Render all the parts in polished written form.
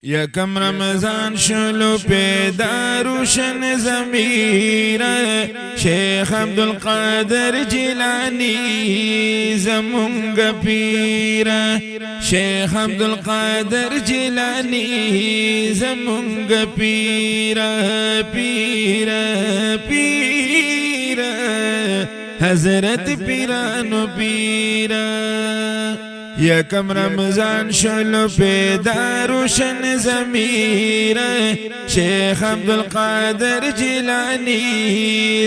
یکم رمضان شلو پیدا روشن ضمیر شیخ عبدالقادر جیلانی زمونگ پیر شیخ عبدالقادر جیلانی زمونگ پیر پیر پیر حضرت پیرانو پیر یکم رمضان شلو پیدا روشن ضمیر شیخ عبدالقادر جیلانی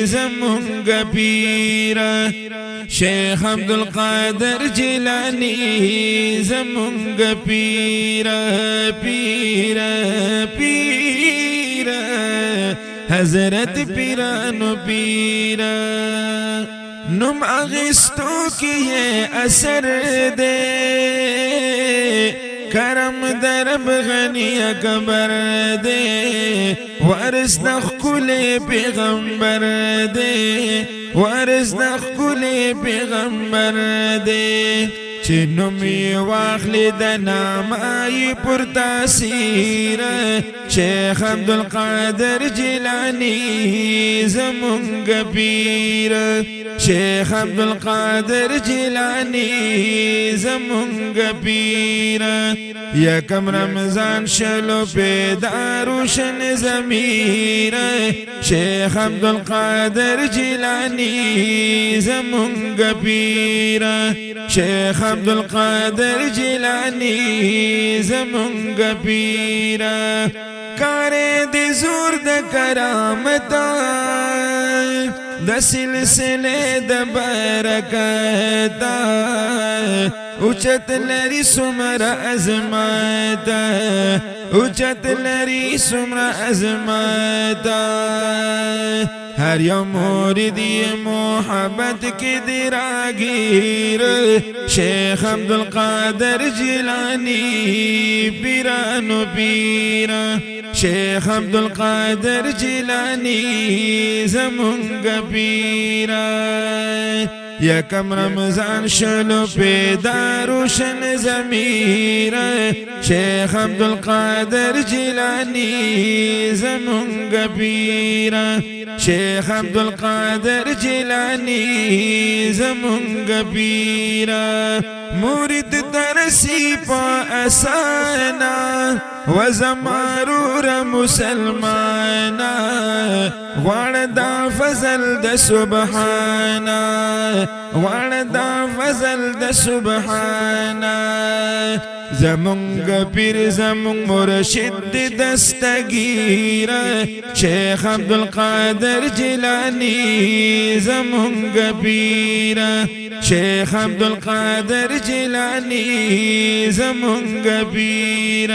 زمونگ پیر شیخ عبدالقادر جیلانی زمونگ پیر پیر پیر حضرت پیرانو پیر نم اغستو کی اثر دے کرم درب غنی اکبر دے وارث دخ کل پیغمبر دے وارث دخ کل پیغمبر دے چنمی واخلی دنامائی پر تاثیر شیخ عبدالقادر جیلانی زمونگ پیر شیخ عبدالقادر جیلانی زمونگ پیر یکم رمضان شلو پیدا روشن ضمیر شیخ عبدالقادر جیلانی زمونگ پیر شیخ عبدالقادر جیلانی زمونگ پیر کار دی زور د کرامتا د سلسله د برکتا اوچت لري سمر عظمتا اوچت لري سمر عظمتا هر یو موردی محبت کی دی راگیر شیخ عبدالقادر جیلانی پیرانو پیر شیخ عبدالقادر جیلانی زمونگ پیر یکم رمضان شلو پیدا روشن ضمیر شیخ عبدالقادر جیلانی زمونگ پیر شیخ عبدالقادر جیلانی زمونگ پیر مورد درسی پا اسانا وزمارور مسلمانا واردا فضل د سبحانا واردا فضل د سبحانا زمونگ پیر زمونگ مرشد دستگیر شیخ عبدالقادر جیلانی زمونگ پیر شیخ عبدالقادر جیلانی زمونگ پیر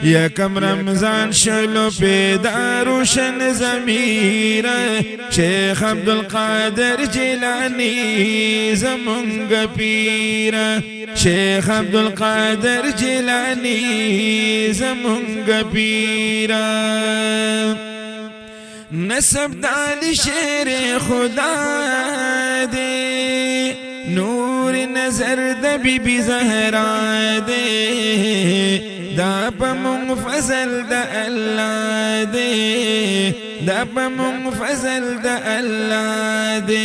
یکم رمضان شلو پیدا روشن ضمیر شیخ عبدالقادر جیلانی زمونگ پیر شیخ عبدالقادر جیلانی زمونگ پیر نسب دال شیر خدا دے نور نظر د بی بی زہرا دے دا پا مونگ فضل دا اللہ دے دا پا مونگ فضل دا اللہ دے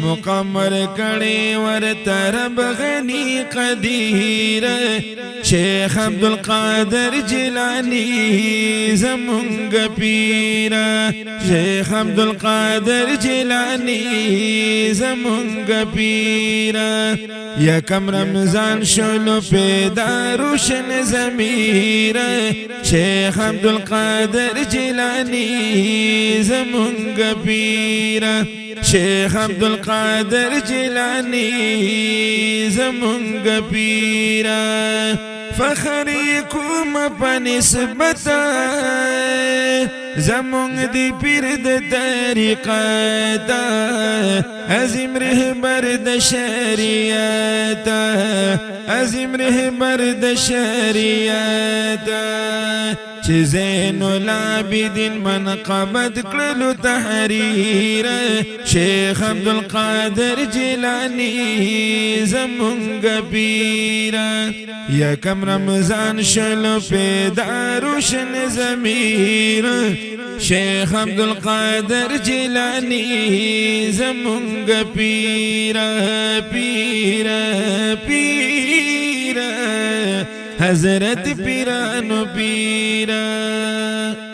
مقمر کڑی ور ترب غنی قدیر شیخ عبدالقادر جیلانی زمونگ پیر شیخ عبدالقادر جیلانی زمونگ پیر یکم رمضان شلو پیدا روشن ضمیر شیخ عبدالقادر جیلانی زمونگ پیر شیخ عبدالقادر جیلانی زمونگ پیر فخری کوم پنسبتا زمونگ دی پیر د طریقتا عظیم رهبر د شریعتا عظیم رهبر د شریعتا چې زین العابدین منقبت کړلو تحریر شیخ عبدالقادر جیلانی زمونږ پیر یکم رمضان شلو پیدا روشن ضمیر شیخ عبدالقادر جیلانی زمونږ پیر پیر پیر حضرت پیرانو پیرا